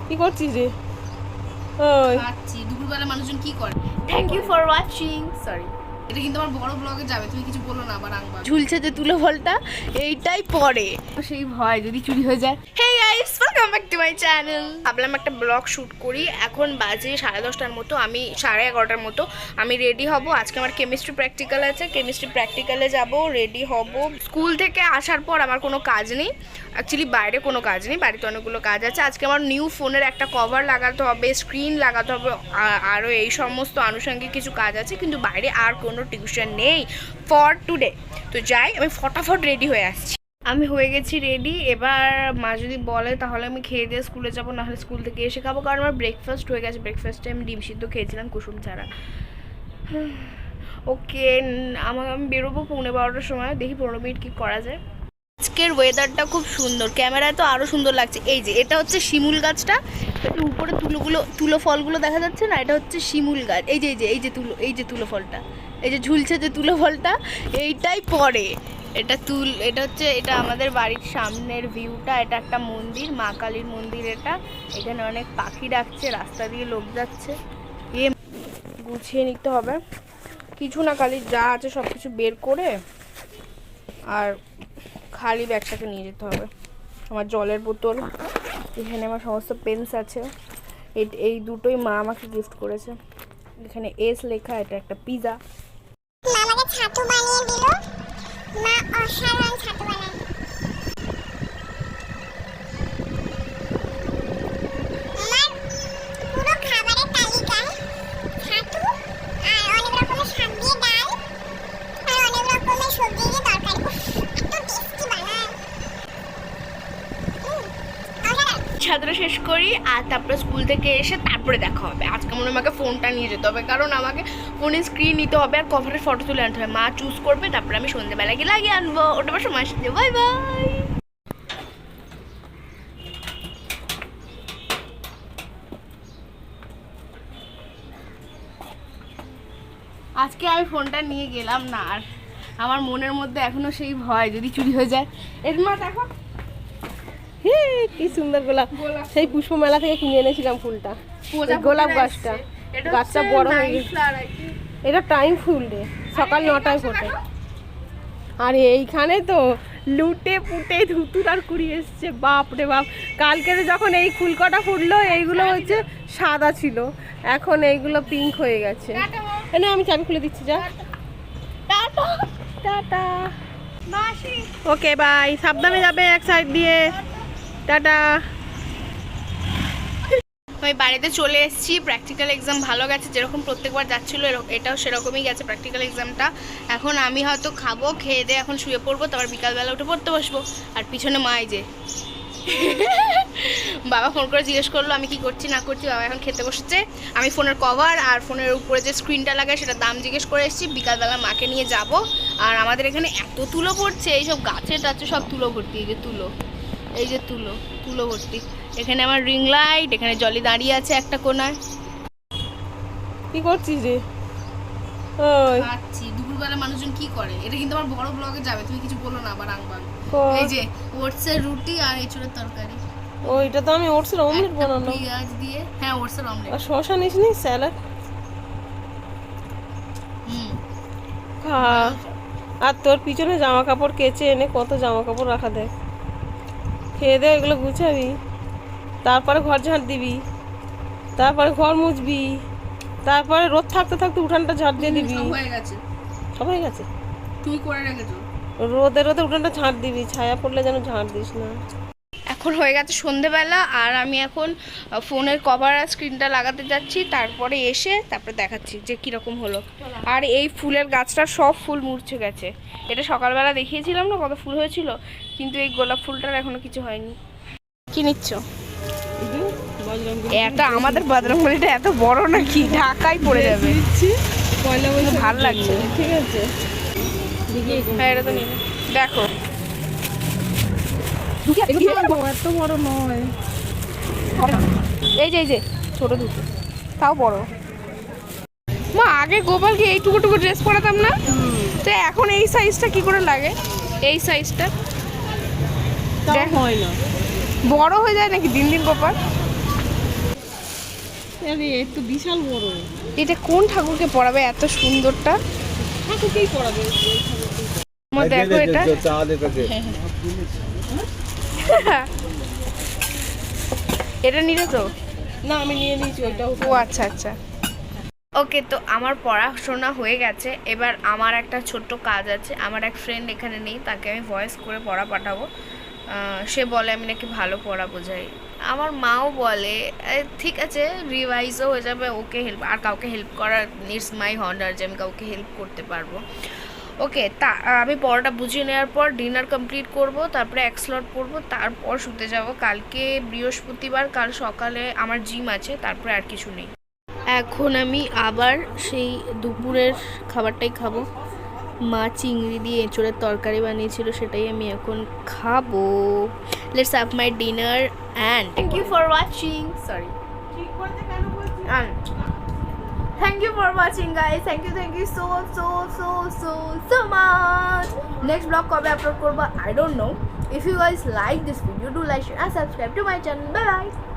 কি করছিস রে? ওই খাচ্ছি। দুপুরবেলা মানুষজন কি করে? Thank you for watching. Sorry, এটা কিন্তু আমার বড় ব্লগে যাবে, তুমি কিছু বলো না আবার আংবা। ঝুলছে যে তুলো ফলটা, এইটাই পরে সেই ভয় যদি চুরি হয়ে যায়। Hey guys, welcome back to my channel. ভাবলাম একটা ব্লগ শ্যুট করি। এখন বাজে 10:30টার মতো, আমি 11:30টার মতো আমি রেডি হব। আজকে আমার কেমিস্ট্রি প্র্যাকটিক্যাল আছে, কেমিস্ট্রি প্র্যাকটিক্যালে যাব, রেডি হব। স্কুল থেকে আসার পর আমার কোনো কাজ নেই, অ্যাকচুয়ালি বাইরে কোনো কাজ নেই, বাড়িতে অনেকগুলো কাজ আছে। আজকে আমার নিউ ফোনের একটা কভার লাগাতে হবে, স্ক্রিন লাগাতে হবে, আরও এই সমস্ত আনুষঙ্গিক কিছু কাজ আছে, কিন্তু বাইরে আর কোনো টিউশন নেই ফর টুডে। তো যাই, আমি ফটাফট রেডি হয়ে আসছি। আমি হয়ে গেছি রেডি। এবার মা যদি বলে তাহলে আমি খেয়ে দিয়ে স্কুলে যাবো, নাহলে স্কুল থেকে এসে খাবো, কারণ আমার ব্রেকফাস্ট হয়ে গেছে। ব্রেকফাস্টে আমি ডিম সিদ্ধ খেয়েছিলাম কুসুম ছাড়া। ওকে, আমি বেরোবো 11:15টার সময়, দেখি 15 মিনিট কী করা যায়। আজকের ওয়েদারটা খুব সুন্দর, ক্যামেরায় তো আরও সুন্দর লাগছে। এই যে এটা হচ্ছে শিমুল গাছটা, উপরে তুলো ফলগুলো দেখা যাচ্ছে না, এটা হচ্ছে শিমুল গাছ। এই যে তুলো ফলটা, এই যে ঝুলছে যে তুলো ফলটা, এইটাই পরে। এটা আমাদের বাড়ির সামনের ভিউটা। এটা একটা মন্দির, মা কালীর মন্দির। এখানে অনেক পাখি ডাকছে, রাস্তা দিয়ে লোক যাচ্ছে। গুছিয়ে নিতে হবে কিছু না, খালি যা আছে সব কিছু বের করে আর খালি ব্যাগটাকে নিয়ে যেতে হবে। আমার জলের বোতল, এখানে আমার সমস্ত পেন্স আছে। এই দুটোই মা আমাকে গিফট করেছে। এখানে এস লেখা, এটা একটা পিজা। মা আমাকে ছাতু বানিয়ে দিল। মা অসাধারণ ছাতু বানায়। আমার পুরো খাবারের তালিকায় ছাতু আর অনেক রকমের শাক দিয়ে ডাল আর অনেক রকমের সবজি দিয়ে তরকারি। এত টেস্টি বানায়। ছাত্রা শেষ করি আর তারপরে স্কুল থেকে এসে তারপরে দেখা হবে। আজকে মনে হয় আমাকে ফোনটা নিয়ে যেতে হবে, কারণ আমাকে ফোনের স্ক্রিন নিতে হবে আর কভারের ফটো তুলে আনতে হবে। মা চুজ করবে, তারপরে আমি সন্ধ্যেবেলা গিয়ে লাগিয়ে আনবো। ওটা আমার সময় আসছে। Bye bye. আজকে আমি ফোনটা নিয়ে গেলাম না, আর আমার মনের মধ্যে এখনো সেই ভয় যদি চুরি হয়ে যায়। এর মা দেখো কি সুন্দর গোলাপ, সেই পুষ্প মেলা থেকে কিনে এনেছিলাম ফুলটা। গোলাপ গাছটা, গাছটা বড় হয়ে গেছে। এটা টাইম ফুল রে, সকাল 9টায় ফোটে। আর এইখানে তো লুটে পুটে ধুতুর আর কুড়ি এসছে। বাপ রে বাপ, কালকে যখন এই ফুল কটা ফুটলো, এইগুলো হচ্ছে সাদা ছিল, এখন এইগুলো পিঙ্ক হয়ে গেছে। না, আমি চাবি খুলে দিচ্ছি, যা। টাটা টাটা, মাসি। Okay bye. সাবধানে যাবে এক সাইড দিয়ে। টাটা। আমি বাড়িতে চলে এসেছি। প্র্যাকটিক্যাল এক্সাম ভালো গেছে, যেরকম প্রত্যেকবার যাচ্ছিলো এটাও সেরকমই গেছে প্র্যাকটিক্যাল এক্সামটা। এখন আমি হয়তো খাবো, খেয়ে দিয়ে এখন শুয়ে পড়বো, তারপর বিকালবেলা উঠে পড়তে বসবো। আর পিছনে মা, এই যে বাবা ফোন করে জিজ্ঞেস করলো আমি কি করছি না করছি। বাবা এখন খেতে বসেছে। আমি ফোনের কভার আর ফোনের উপরে যে স্ক্রিনটা লাগায় সেটার দাম জিজ্ঞেস করে এসেছি। বিকালবেলা মাকে নিয়ে যাব। আর আমাদের এখানে এত তুলো পড়ছে, এইসব গাছে টাছে সব তুলো ভর্তি। এই যে তুলো ভর্তি। এখানে আমার রিং লাইট, এখানে জলি দাঁড়িয়ে আছে একটা কোনায়। কি করছিস রে? ওই খাচ্ছি। দুপুরবেলা মানুষজন কি করে? এটা কিন্তু আমার বড় ব্লগে যাবে, তুমি কিছু বলো না আবার আংবা। কই? এই যে ওটসের রুটি আর এঁচড়ের তরকারি। ওইটা তো আমি ওটসের অমলেট একটা বানানো। পেঁয়াজ দিয়ে, হ্যাঁ ওটসের অমলেট। আর শসা নিসনি? স্যালাড খা। আর তোর পিছনে জামা কাপড় কেচে এনে কত জামা কাপড় রাখা, দেখ। খেয়ে দে, এগুলো গুছাবি, তারপরে ঘর ঝাঁট দিবি, তারপরে ঘর মুছবি, তারপরে রোদ থাকতে থাকতে উঠানটা ঝাঁট দিয়ে দিবি। সব হয়ে গেছে, সব হয়ে গেছে। তুমি করে রেখেছো। রোদে রোদে উঠানটা ঝাঁট দিবি, ছায়া পড়লে যেন ঝাঁট দিস না। এখন হয়ে গেছে সন্ধেবেলা, আর আমি এখন ফোনের কভার আর স্ক্রিনটা লাগাতে যাচ্ছি। তারপরে এসে তারপরে দেখাচ্ছি যে কীরকম হলো। আর এই ফুলের গাছটা সব ফুল মূর্ছে গেছে। এটা সকালবেলা দেখিয়েছিলাম না কত ফুল হয়েছিল, কিন্তু এই গোলাপ ফুলটার এখনো কিছু হয়নি। কি নিচ্ছ? এটা আমাদের বজরংবলীটা এত বড় নাকি, ঢাকায় পড়ে যাবে। ভালো লাগছে, ঠিক আছে। হ্যাঁ এটা তো নিয়ে দেখো। এত বড় নয়। এই যে ছোট দুটো, তাও বড়। মা আগে গোপালকে এইটুকু ড্রেস পরাতাম না, তো এখন এই সাইজটা কি করে লাগে? এই সাইজটা হয় না, বড় হয়ে যায় নাকি দিন দিন গোপাল? আরে একটু বিশাল বড়। এটা কোন ঠাকুরকে পড়াবে এত সুন্দরটা? ঠাকুরকেই পড়াবে। আমার দেখো এটা এটা নিলে তো? না আমি নিয়ে নিয়েছি ওইটাও। ও আচ্ছা আচ্ছা। ওকে, তো আমার পড়াশোনা হয়ে গেছে। এবার আমার একটা ছোট্ট কাজ আছে। আমার এক ফ্রেন্ড এখানে নেই, তাকে আমি ভয়েস করে পড়া পাঠাবো। সে বলে আমি নাকি ভালো পড়া বোঝাই। আমার মাও বলে ঠিক আছে, রিভাইজও হয়ে যাবে, ওকে হেল্প, আর কাউকে হেল্প করার ইটস মাই হনার যে আমি কাউকে হেল্প করতে পারবো। ওকে, তা আমি পড়াটা বুঝিয়ে নেওয়ার পর ডিনার কমপ্লিট করব, তারপরে এক স্লট পড়বো, তারপর শুতে যাব। কালকে বৃহস্পতিবার, কাল সকালে আমার জিম আছে, তারপরে আর কিছু নেই। এখন আমি আবার সেই দুপুরের খাবারটাই খাবো। মা চিংড়ি দিয়ে এঁচোড়ের তরকারি বানিয়েছিল, সেটাই আমি এখন খাবো। Let's have my dinner and thank you for watching. Sorry, thank you for watching guys. Thank you so much. Next vlog কবে আপলোড করব I don't know. If you guys like this video, do like, share and subscribe to my channel. Bye bye.